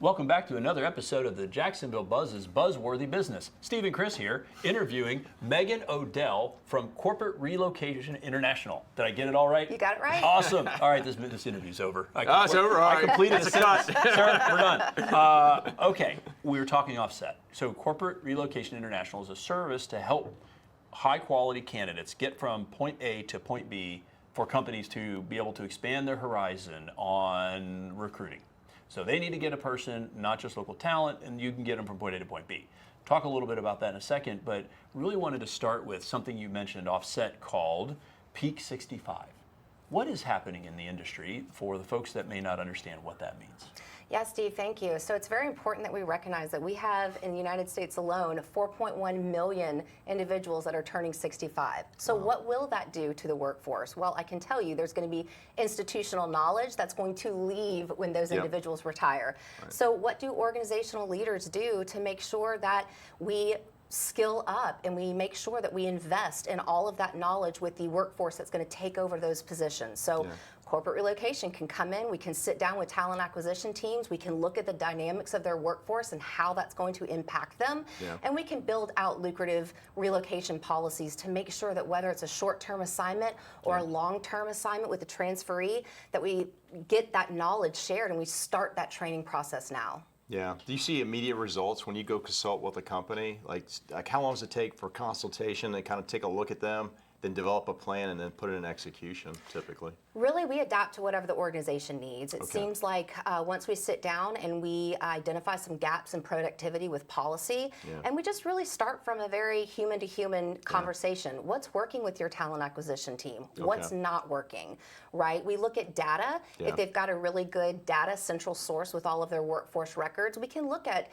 Welcome back to another episode of the Jacksonville Buzz's Buzzworthy Business. Steve and Chris here, interviewing Megan Odell from Corporate Relocation International. Did I get it all right? You got it right. Awesome. All right, this interview's over. It's over. All right. I completed the cut. Sir, we're done. Okay, we were talking offset. So Corporate Relocation International is a service to help high-quality candidates get from point A to point B for companies to be able to expand their horizon on recruiting. So they need to get a person, not just local talent, and you can get them from point A to point B. Talk a little bit about that in a second, but really wanted to start with something you mentioned offset called Peak 65. What is happening in the industry for the folks that may not understand what that means? Yeah, Steve, thank you. So it's very important that we recognize that we have, in the United States alone, 4.1 million individuals that are turning 65. So what will that do to the workforce? Well, I can tell you there's going to be institutional knowledge that's going to leave when those individuals retire. Right. So what do organizational leaders do to make sure that we skill up and we make sure that we invest in all of that knowledge with the workforce that's going to take over those positions? So corporate relocation can come in, we can sit down with talent acquisition teams, we can look at the dynamics of their workforce and how that's going to impact them, and we can build out lucrative relocation policies to make sure that whether it's a short-term assignment or a long-term assignment with a transferee, that we get that knowledge shared and we start that training process now. Yeah. Do you see immediate results when you go consult with a company? Like how long does it take for consultation and kind of take a look at them, then develop a plan and then put it in execution typically? Really, we adapt to whatever the organization needs. It seems like once we sit down and we identify some gaps in productivity with policy, and we just really start from a very human-to-human conversation. What's working with your talent acquisition team? What's not working, right? We look at data. If they've got a really good data central source with all of their workforce records, we can look at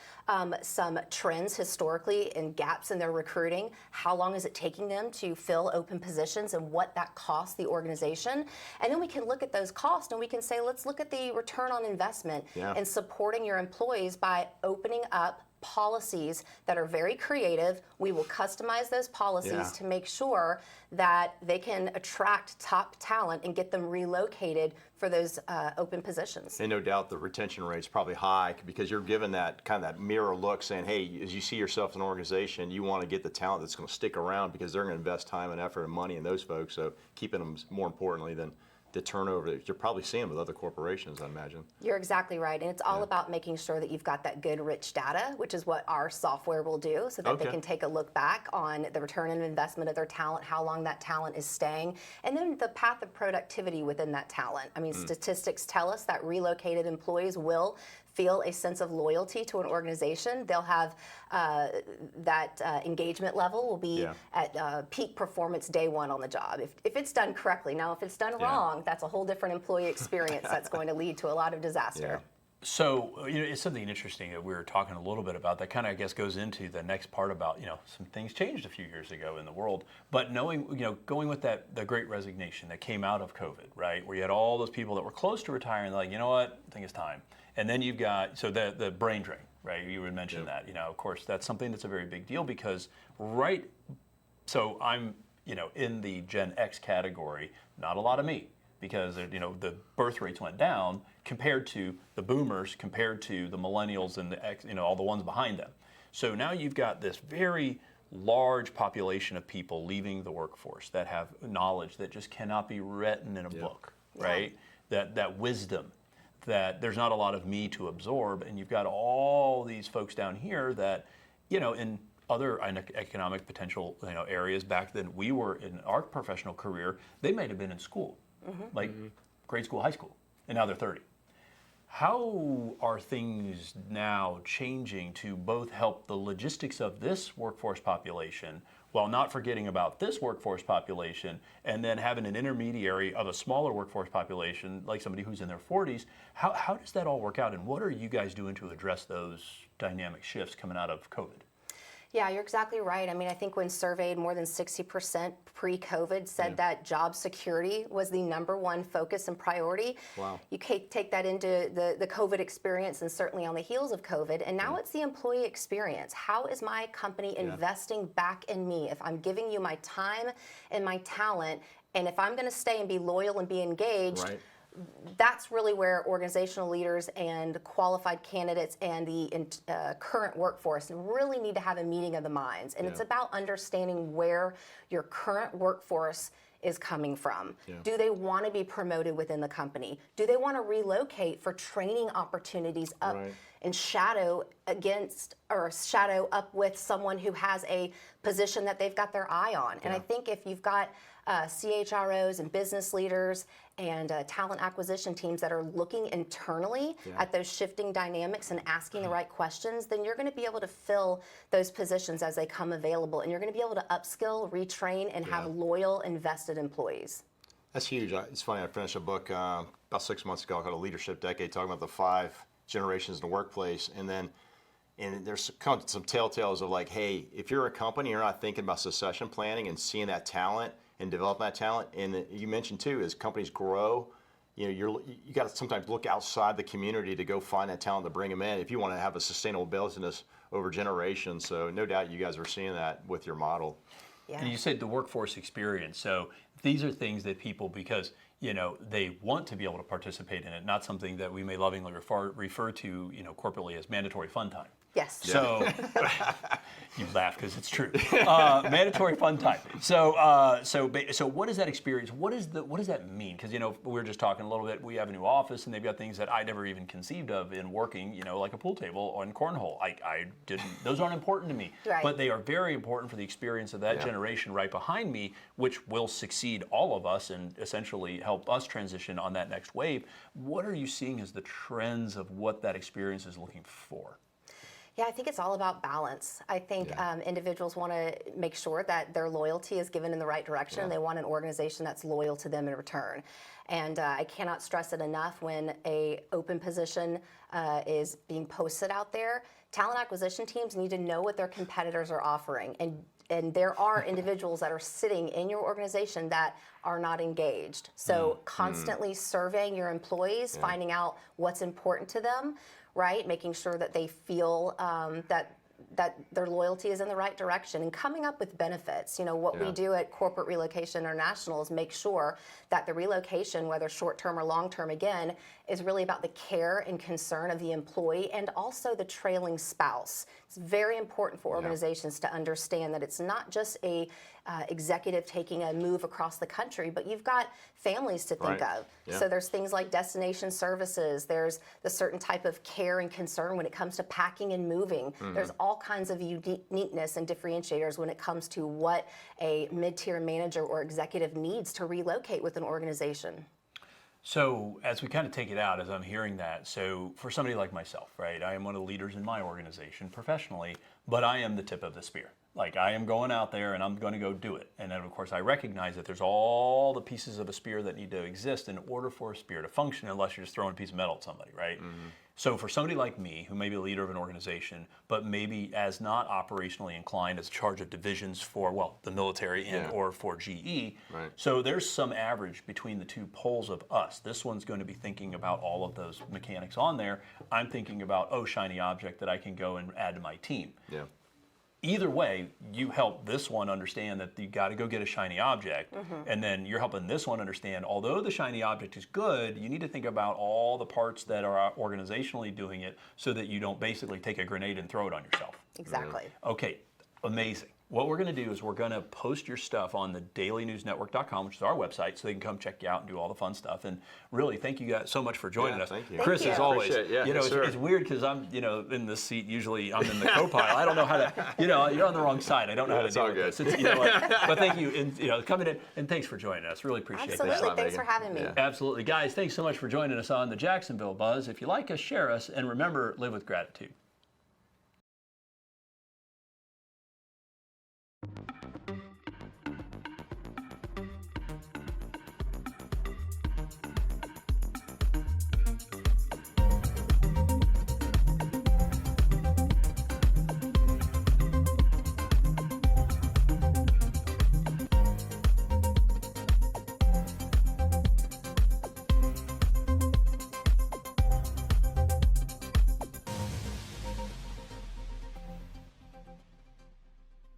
some trends historically and gaps in their recruiting. How long is it taking them to fill open positions and what that costs the organization? And then we can look at those costs and we can say, let's look at the return on investment in supporting your employees by opening up policies that are very creative. We will customize those policies to make sure that they can attract top talent and get them relocated for those open positions. And no doubt the retention rate is probably high because you're given that kind of that mirror look saying, hey, as you see yourself in an organization, you want to get the talent that's going to stick around because they're going to invest time and effort and money in those folks. So keeping them more importantly than the turnover that you're probably seeing with other corporations, I imagine. You're exactly right. And it's all about making sure that you've got that good, rich data, which is what our software will do so that they can take a look back on the return on investment of their talent, how long that talent is staying, and then the path of productivity within that talent. I mean, statistics tell us that relocated employees will feel a sense of loyalty to an organization. They'll have that engagement level will be at peak performance day one on the job. If it's done correctly. Now, if it's done wrong, that's a whole different employee experience that's going to lead to a lot of disaster. So, it's something interesting that we were talking a little bit about that kind of, I guess, goes into the next part about, some things changed a few years ago in the world, but knowing, going with the great resignation that came out of COVID, right, where you had all those people that were close to retiring, they're like, you know what, I think it's time. And then you've got, so the brain drain, right, you would mention that, of course, that's something that's a very big deal because so I'm, in the Gen X category, not a lot of me. Because the birth rates went down compared to the boomers, compared to the millennials and the X, all the ones behind them. So now you've got this very large population of people leaving the workforce that have knowledge that just cannot be written in a book, right? That wisdom, that there's not a lot of me to absorb, and you've got all these folks down here that, in other economic potential areas back then we were in our professional career, they might have been in school. Grade school, high school, and now they're 30. How are things now changing to both help the logistics of this workforce population while not forgetting about this workforce population and then having an intermediary of a smaller workforce population like somebody who's in their 40s? How does that all work out, and what are you guys doing to address those dynamic shifts coming out of COVID? Yeah, you're exactly right. I mean, I think when surveyed, more than 60% pre-COVID said that job security was the #1 focus and priority. Wow. You take that into the COVID experience and certainly on the heels of COVID, and now it's the employee experience. How is my company investing back in me? If I'm giving you my time and my talent, and if I'm going to stay and be loyal and be engaged, that's really where organizational leaders and qualified candidates and the current workforce really need to have a meeting of the minds. And it's about understanding where your current workforce is coming from. Do they want to be promoted within the company? Do they want to relocate for training opportunities up and shadow up with someone who has a position that they've got their eye on? And I think if you've got CHROs and business leaders and talent acquisition teams that are looking internally at those shifting dynamics and asking the right questions, then you're going to be able to fill those positions as they come available, and you're going to be able to upskill, retrain, and have loyal, invested employees. That's huge. It's funny, I finished a book about 6 months ago called A Leadership Decade, talking about the 5 generations in the workplace, and there's some telltales of like, hey, if you're a company, you're not thinking about succession planning and seeing that talent and developing that talent. And you mentioned too, as companies grow, you got to sometimes look outside the community to go find that talent to bring them in if you want to have a sustainable business over generations. So no doubt you guys are seeing that with your model. Yeah. And you said the workforce experience. So these are things that people, because they want to be able to participate in it, not something that we may lovingly refer to corporately as mandatory fun time. Yes. So you laugh because it's true. Mandatory fun time. So what is that experience? What does that mean? Because we were just talking a little bit. We have a new office, and they've got things that I never even conceived of in working. Like a pool table on cornhole. I didn't. Those aren't important to me. Right. But they are very important for the experience of that generation right behind me, which will succeed all of us and essentially help us transition on that next wave. What are you seeing as the trends of what that experience is looking for? Yeah, I think it's all about balance. I think individuals want to make sure that their loyalty is given in the right direction. They want an organization that's loyal to them in return. And I cannot stress it enough, when a open position is being posted out there, talent acquisition teams need to know what their competitors are offering. And there are individuals that are sitting in your organization that are not engaged. So constantly surveying your employees, finding out what's important to them, right? Making sure that they feel that their loyalty is in the right direction, and coming up with benefits. What we do at Corporate Relocation International is make sure that the relocation, whether short-term or long-term, again, is really about the care and concern of the employee and also the trailing spouse. It's very important for organizations to understand that it's not just a executive taking a move across the country, but you've got families to think of. So there's things like destination services. There's the certain type of care and concern when it comes to packing and moving. There's all kinds of uniqueness and differentiators when it comes to what a mid-tier manager or executive needs to relocate with an organization. So as we kind of take it out, as I'm hearing that, so for somebody like myself, right, I am one of the leaders in my organization professionally, but I am the tip of the spear. Like, I am going out there and I'm going to go do it. And then, of course, I recognize that there's all the pieces of a spear that need to exist in order for a spear to function, unless you're just throwing a piece of metal at somebody, right? So for somebody like me, who may be a leader of an organization, but maybe as not operationally inclined, as charge of divisions for, well, the military and or for GE, so there's some average between the two poles of us. This one's going to be thinking about all of those mechanics on there. I'm thinking about, oh, shiny object that I can go and add to my team. Either way, you help this one understand that you got to go get a shiny object, and then you're helping this one understand, although the shiny object is good, you need to think about all the parts that are organizationally doing it, so that you don't basically take a grenade and throw it on yourself. Exactly. Okay, amazing. What we're going to do is we're going to post your stuff on the dailynewsnetwork.com, which is our website, so they can come check you out and do all the fun stuff. And really, thank you guys so much for joining us. Thank you. Chris, Thank as you. always, Appreciate it. it's weird because I'm, in this seat. Usually, I'm in the co-pilot. I don't know how to, you're on the wrong side. I don't know how to it's deal all with good. this. It's, but thank you, and coming in, and thanks for joining us. Really appreciate that. Absolutely. Thanks for having me. Absolutely, guys. Thanks so much for joining us on the Jacksonville Buzz. If you like us, share us, and remember, live with gratitude.